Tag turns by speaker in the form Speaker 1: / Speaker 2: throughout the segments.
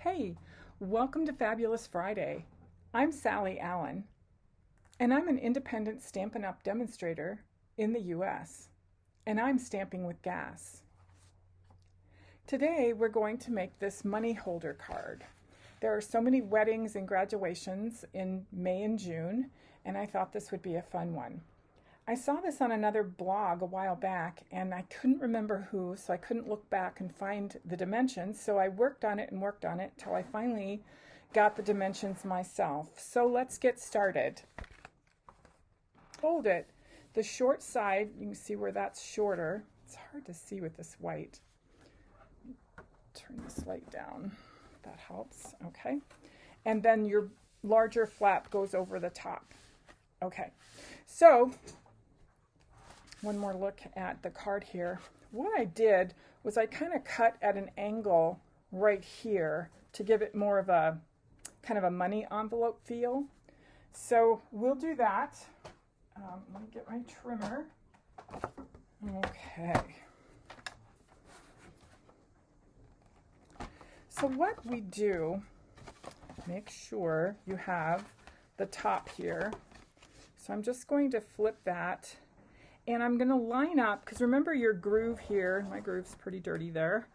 Speaker 1: Hey, welcome to Fabulous Friday. I'm Sally Allen, and I'm an independent Stampin' Up! Demonstrator in the US, and I'm stamping with gas. Today, we're going to make this money holder card. There are so many weddings and graduations in May and June, and I thought this would be a fun one. I saw this on another blog a while back, and I couldn't remember who, so I couldn't look back and find the dimensions. So I worked on it till I finally got the dimensions myself. So let's get started. Hold it. The short side, you can see where that's shorter. It's hard to see with this white. Turn this light down. That helps. Okay. And then your larger flap goes over the top. Okay. So one more look at the card here. What I did was I kind of cut at an angle right here to give it more of a kind of a money envelope feel. So we'll do that. Let me get my trimmer. Okay. So what we do, make sure you have the top here. So I'm just going to flip that. And I'm going to line up, because remember your groove here, my groove's pretty dirty there,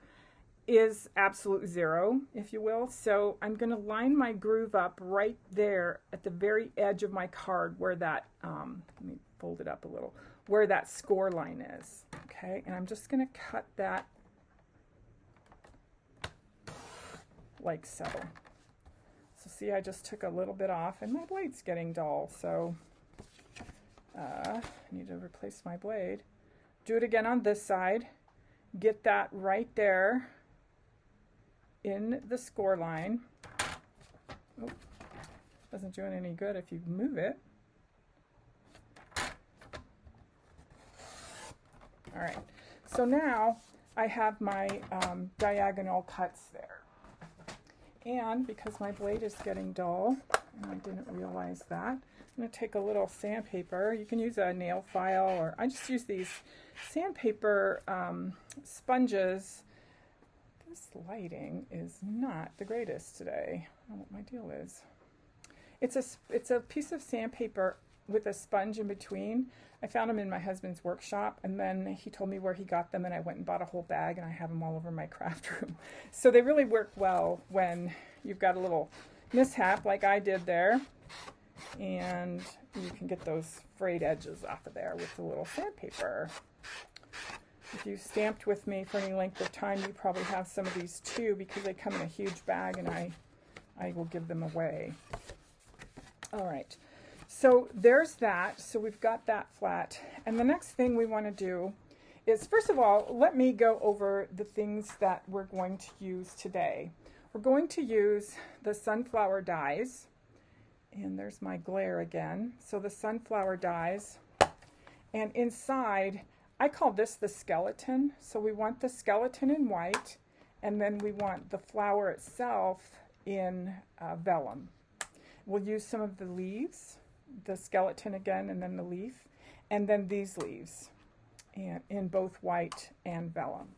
Speaker 1: is absolute zero, if you will. So I'm going to line my groove up right there at the very edge of my card where that, let me fold it up a little, where that score line is. Okay, and I'm just going to cut that like so. So see, I just took a little bit off, and my blade's getting dull, so I need to replace my blade. Do it again on this side. Get that right there in the score line. Oh, doesn't do it any good if you move it. All right, so now I have my diagonal cuts there. And because my blade is getting dull, and I didn't realize that, I'm going to take a little sandpaper. You can use a nail file, or I just use these sandpaper sponges. This lighting is not the greatest today. I don't know what my deal is. It's a piece of sandpaper with a sponge in between. I found them in my husband's workshop, and then he told me where he got them, and I went and bought a whole bag, and I have them all over my craft room. So they really work well when you've got a little mishap like I did there. And you can get those frayed edges off of there with the little sandpaper. If you stamped with me for any length of time, you probably have some of these too, because they come in a huge bag, and I will give them away. All right, so there's that. So we've got that flat. And the next thing we want to do is, first of all, let me go over the things that we're going to use today. We're going to use the sunflower dies. And there's my glare again. So the sunflower dies. And inside, I call this the skeleton. So we want the skeleton in white, and then we want the flower itself in vellum. We'll use some of the leaves, the skeleton again, and then the leaf, and then these leaves, and in both white and vellum.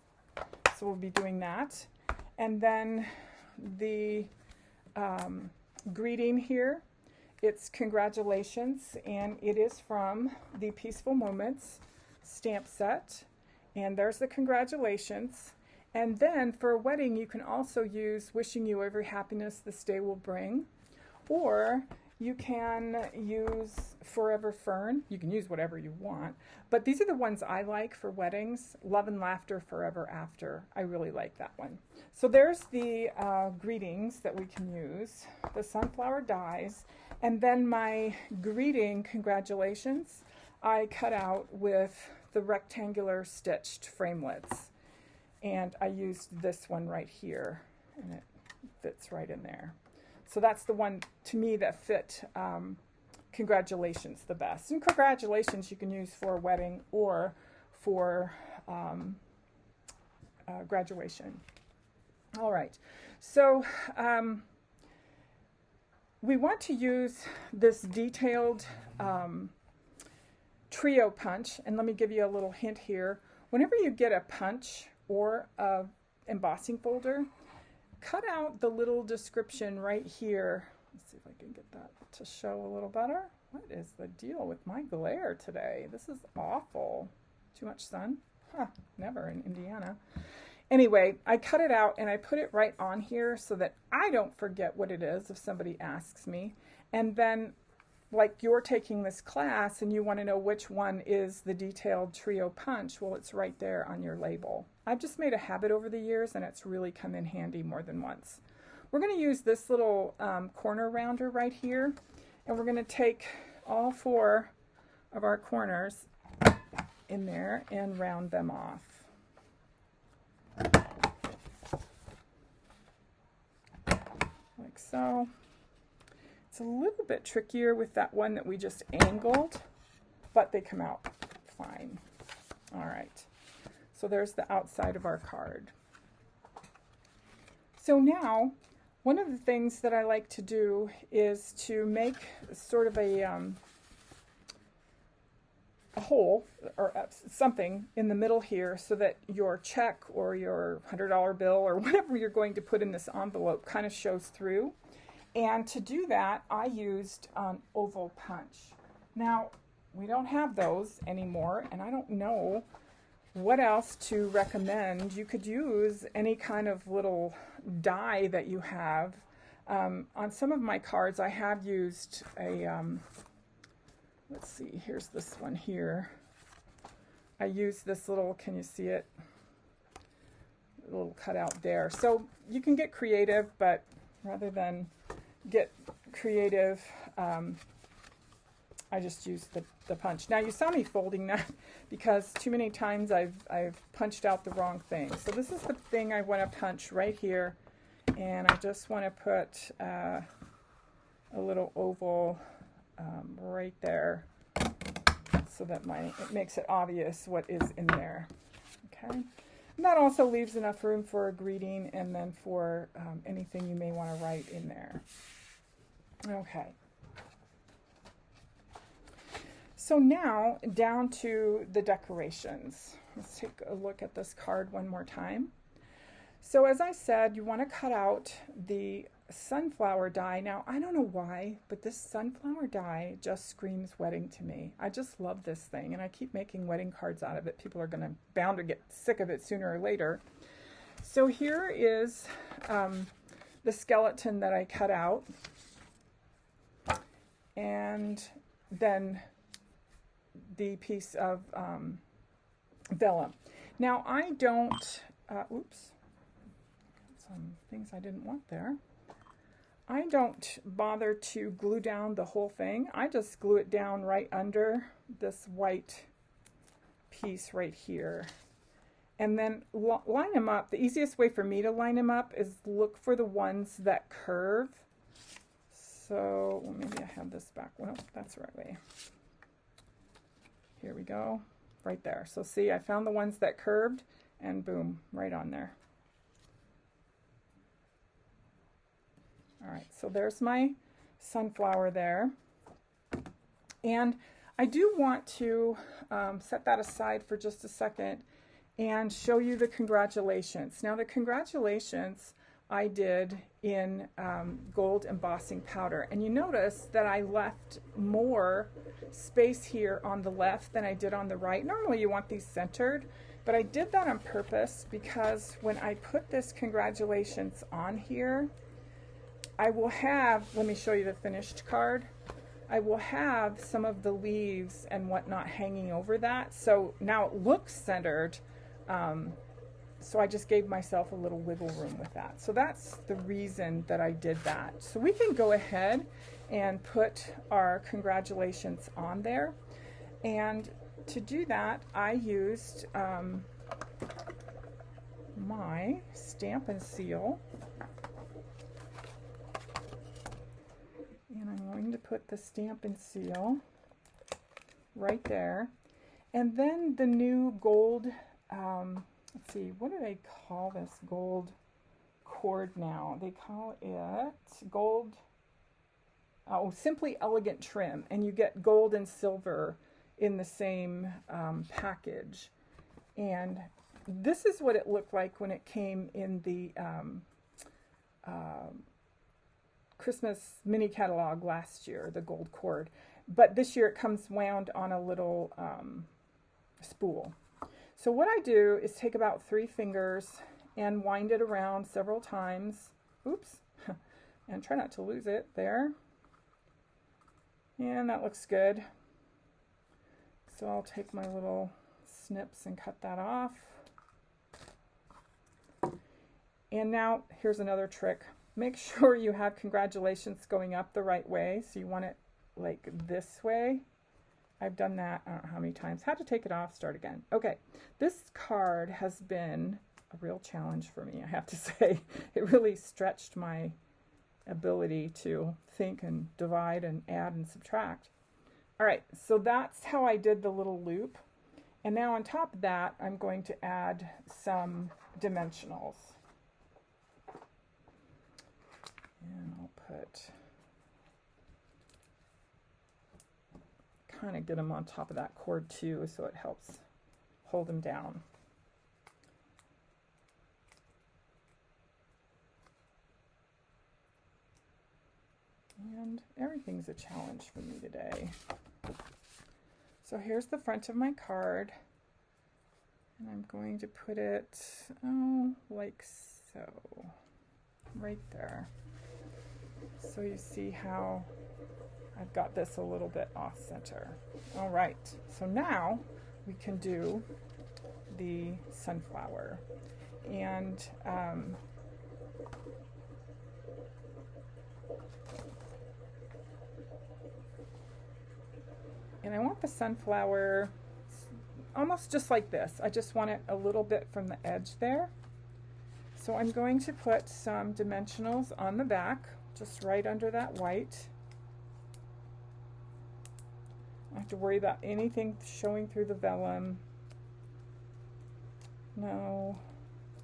Speaker 1: So we'll be doing that. And then the greeting here. It's congratulations, and it is from the Peaceful Moments stamp set. And there's the congratulations. And then for a wedding, you can also use wishing you every happiness this day will bring. Or you can use Forever Fern. You can use whatever you want. But these are the ones I like for weddings. Love and Laughter Forever After. I really like that one. So there's the greetings that we can use. The sunflower dies. And then my greeting, congratulations, I cut out with the rectangular stitched framelits. And I used this one right here, and it fits right in there. So that's the one, to me, that fit congratulations the best. And congratulations you can use for a wedding or for graduation. All right, so we want to use this detailed trio punch, and let me give you a little hint here. Whenever you get a punch or a embossing folder, cut out the little description right here. Let's see if I can get that to show a little better. What is the deal with my glare today? This is awful. Too much sun? Huh, never in Indiana. Anyway, I cut it out and I put it right on here so that I don't forget what it is if somebody asks me. And then, like, you're taking this class and you want to know which one is the detailed trio punch, well, it's right there on your label. I've just made a habit over the years and it's really come in handy more than once. We're going to use this little corner rounder right here, and we're going to take all 4 of our corners in there and round them off. Like so. It's a little bit trickier with that one that we just angled, but they come out fine. All right, so there's the outside of our card. So now, one of the things that I like to do is to make sort of a hole or something in the middle here so that your check or your $100 bill or whatever you're going to put in this envelope kind of shows through. And to do that, I used oval punch. Now, we don't have those anymore, and I don't know what else to recommend. You could use any kind of little die that you have. On some of my cards, I have used a let's see, here's this one here. I use this little, can you see it? A little cutout there. So you can get creative, but rather than get creative, I just use the punch. Now you saw me folding that because too many times I've punched out the wrong thing. So this is the thing I want to punch right here, and I just want to put a little oval right there so that it makes it obvious what is in there. Okay, and that also leaves enough room for a greeting and then for anything you may want to write in there. Okay, so now down to the decorations. Let's take a look at this card one more time. So as I said, you want to cut out the sunflower die. Now, I don't know why, but this sunflower die just screams wedding to me. I just love this thing, and I keep making wedding cards out of it. People are bound to get sick of it sooner or later. So here is the skeleton that I cut out, and then the piece of vellum. Now, I don't, oops, some things I didn't want there. I don't bother to glue down the whole thing. I just glue it down right under this white piece right here. And then line them up. The easiest way for me to line them up is look for the ones that curve. So, well, maybe I have this back. Well, that's the right way. Here we go. Right there. So see, I found the ones that curved, and boom, right on there. All right, so there's my sunflower there. And I do want to set that aside for just a second and show you the congratulations. Now, the congratulations I did in gold embossing powder. And you notice that I left more space here on the left than I did on the right. Normally you want these centered, but I did that on purpose because when I put this congratulations on here, I will have, let me show you the finished card. I will have some of the leaves and whatnot hanging over that. So now it looks centered. So I just gave myself a little wiggle room with that. So that's the reason that I did that. So we can go ahead and put our congratulations on there. And to do that, I used my Stampin Seal. And I'm going to put the Stampin Seal right there. And then the new gold, let's see, what do they call this gold cord now? They call it gold, oh, Simply Elegant Trim. And you get gold and silver in the same package. And this is what it looked like when it came in the Christmas mini catalog last year, the gold cord. But this year it comes wound on a little spool. So what I do is take about 3 fingers and wind it around several times. Oops. And try not to lose it there. And that looks good. So I'll take my little snips and cut that off. And now here's another trick. Make sure you have congratulations going up the right way. So you want it like this way. I've done that, I don't know how many times. Had to take it off, start again. Okay, this card has been a real challenge for me, I have to say. It really stretched my ability to think and divide and add and subtract. All right, so that's how I did the little loop. And now on top of that, I'm going to add some dimensionals. And I'll kind of get them on top of that cord too, so it helps hold them down. And everything's a challenge for me today. So here's the front of my card, and I'm going to put it, like so, right there. So you see how I've got this a little bit off center. All right, so now we can do the sunflower. And I want the sunflower almost just like this. I just want it a little bit from the edge there. So I'm going to put some dimensionals on the back, just right under that white. I don't have to worry about anything showing through the vellum. No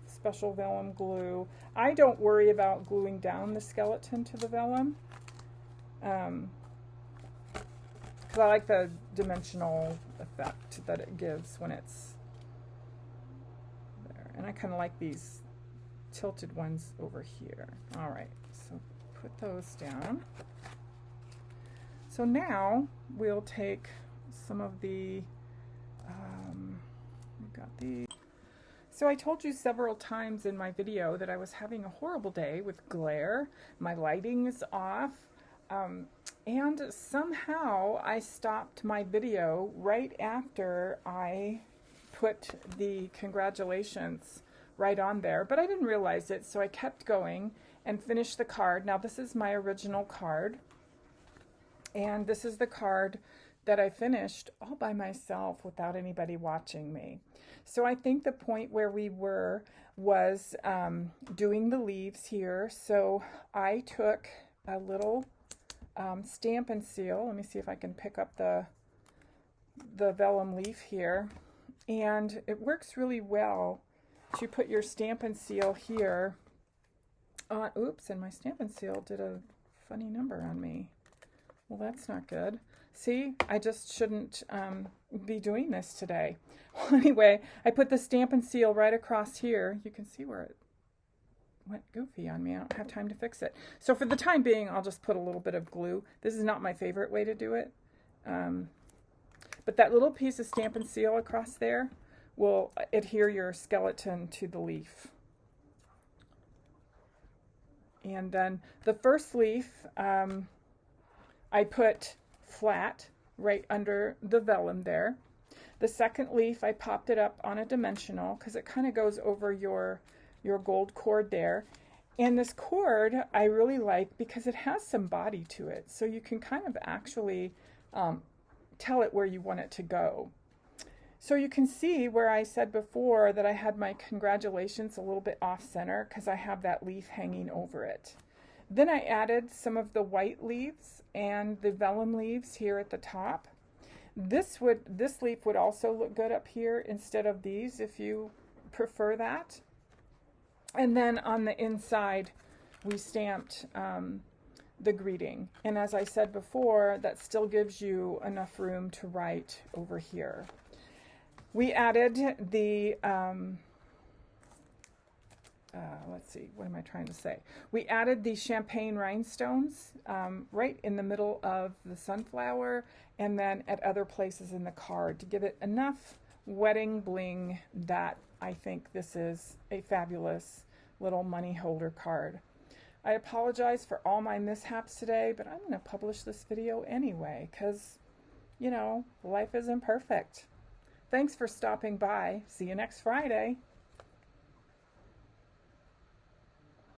Speaker 1: special vellum glue. I don't worry about gluing down the skeleton to the vellum. Because I like the dimensional effect that it gives when it's there. And I kind of like these tilted ones over here. All right, so put those down. So now we'll take some of the, we've got these. So I told you several times in my video that I was having a horrible day with glare. My lighting is off. And somehow I stopped my video right after I put the congratulations right on there, but I didn't realize it, so I kept going and finished the card. Now this is my original card, and this is the card that I finished all by myself without anybody watching me. So I think the point where we were was doing the leaves here. So I took a little Stampin Seal. Let me see if I can pick up the vellum leaf here. And it works really well to put your Stampin Seal here on, oops, and my Stampin Seal did a funny number on me. Well, that's not good. See, I just shouldn't be doing this today. Well, anyway, I put the Stampin Seal right across here. You can see where it went goofy on me. I don't have time to fix it. So for the time being, I'll just put a little bit of glue. This is not my favorite way to do it. But that little piece of Stampin Seal across there will adhere your skeleton to the leaf. And then the first leaf, I put flat right under the vellum there. The second leaf, I popped it up on a dimensional because it kind of goes over your gold cord there. And this cord I really like because it has some body to it, so you can kind of actually tell it where you want it to go. So you can see where I said before that I had my congratulations a little bit off center because I have that leaf hanging over it. Then I added some of the white leaves and the vellum leaves here at the top. This leaf would also look good up here instead of these if you prefer that. And then on the inside we stamped the greeting. And as I said before, that still gives you enough room to write over here. We added the let's see, what am I trying to say? We added these champagne rhinestones right in the middle of the sunflower and then at other places in the card to give it enough wedding bling that I think this is a fabulous little money holder card. I apologize for all my mishaps today, but I'm going to publish this video anyway because, you know, life isn't perfect. Thanks for stopping by. See you next Friday.